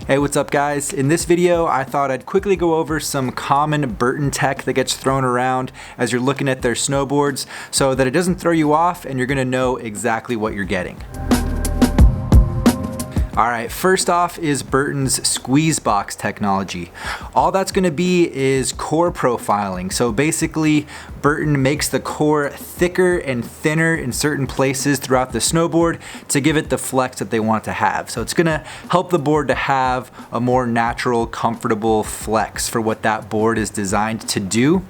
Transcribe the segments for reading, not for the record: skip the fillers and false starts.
Hey, what's up guys? In this video, I thought I'd quickly go over some common Burton tech that gets thrown around as you're looking at their snowboards so that it doesn't throw you off and you're gonna know exactly what you're getting. Alright, first off is Burton's Squeezebox technology. All that's going to be is core profiling. So basically, Burton makes the core thicker and thinner in certain places throughout the snowboard to give it the flex that they want it to have. So it's going to help the board to have a more natural, comfortable flex for what that board is designed to do.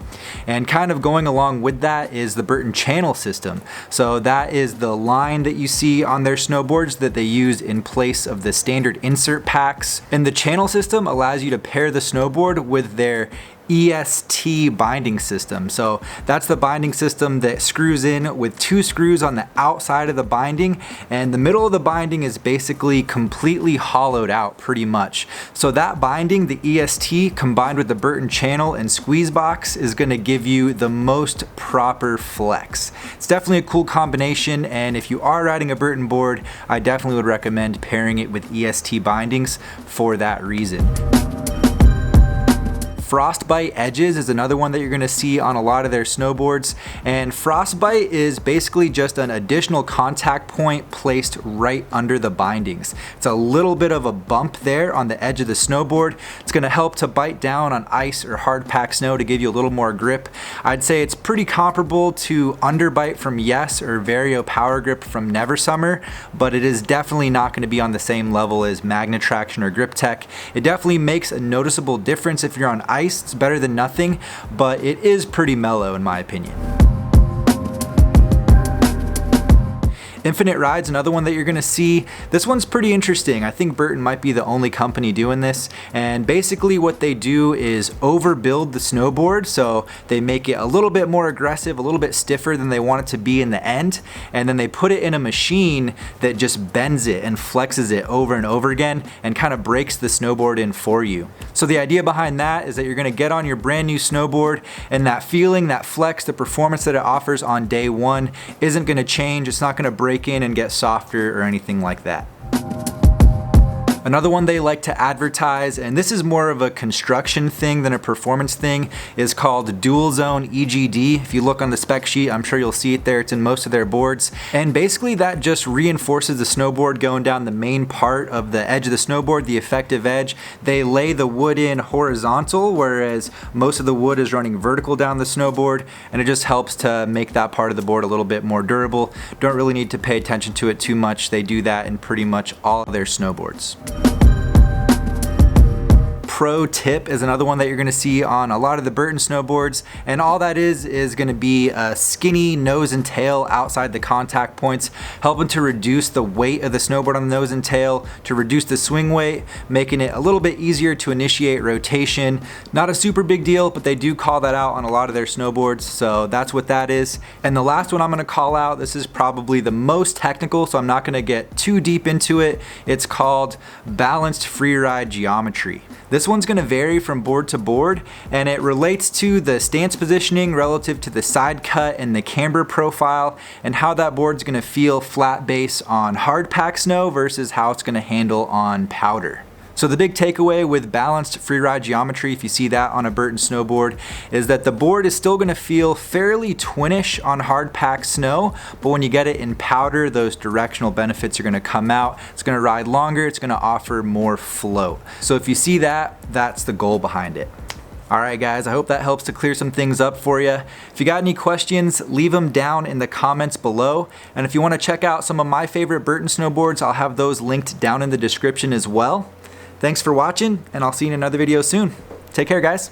And kind of going along with that is the Burton channel system. So that is the line that you see on their snowboards that they use in place of the standard insert packs. And the channel system allows you to pair the snowboard with their EST binding system. So that's the binding system that screws in with 2 screws on the outside of the binding, and the middle of the binding is basically completely hollowed out pretty much. So that binding, the EST, combined with the Burton channel and Squeezebox is going to give you the most proper flex. It's definitely a cool combination, and if you are riding a Burton board, I definitely would recommend pairing it with EST bindings for that reason. Frostbite edges is another one that you're going to see on a lot of their snowboards, and Frostbite is basically just an additional contact point placed right under the bindings. It's a little bit of a bump there on the edge of the snowboard. It's going to help to bite down on ice or hard packed snow to give you a little more grip. I'd say it's pretty comparable to Underbite from Yes or Vario Power Grip from Never Summer, but it is definitely not going to be on the same level as Magnet Traction or Grip Tech. It definitely makes a noticeable difference if you're on ice. It's better than nothing, but it is pretty mellow in my opinion. Infinite Ride's another one that you're gonna see. This one's pretty interesting. I think Burton might be the only company doing this, and basically what they do is overbuild the snowboard, so they make it a little bit more aggressive, a little bit stiffer than they want it to be in the end, and then they put it in a machine that just bends it and flexes it over and over again and kind of breaks the snowboard in for you. So the idea behind that is that you're gonna get on your brand new snowboard, and that feeling, that flex, the performance that it offers on day one isn't gonna change. It's not gonna break in and get softer or anything like that. Another one they like to advertise, and this is more of a construction thing than a performance thing, is called DualZone EGD. If you look on the spec sheet, I'm sure you'll see it there. It's in most of their boards. And basically that just reinforces the snowboard going down the main part of the edge of the snowboard, the effective edge. They lay the wood in horizontal, whereas most of the wood is running vertical down the snowboard, and it just helps to make that part of the board a little bit more durable. Don't really need to pay attention to it too much. They do that in pretty much all of their snowboards. Protip is another one that you're going to see on a lot of the Burton snowboards, and all that is going to be a skinny nose and tail outside the contact points, helping to reduce the weight of the snowboard on the nose and tail, to reduce the swing weight, making it a little bit easier to initiate rotation. Not a super big deal, but they do call that out on a lot of their snowboards, so that's what that is. And the last one I'm going to call out, this is probably the most technical, so I'm not going to get too deep into it. It's called Balanced Freeride Geometry. This one's going to vary from board to board, and it relates to the stance positioning relative to the side cut and the camber profile, and how that board's going to feel flat base on hard pack snow versus how it's going to handle on powder. So the big takeaway with balanced freeride geometry, if you see that on a Burton snowboard, is that the board is still going to feel fairly twinish on hard packed snow, but when you get it in powder, those directional benefits are going to come out. It's going to ride longer, it's going to offer more float. So if you see that, that's the goal behind it. Alright guys, I hope that helps to clear some things up for you. If you got any questions, leave them down in the comments below. And if you want to check out some of my favorite Burton snowboards, I'll have those linked down in the description as well. Thanks for watching, and I'll see you in another video soon. Take care, guys.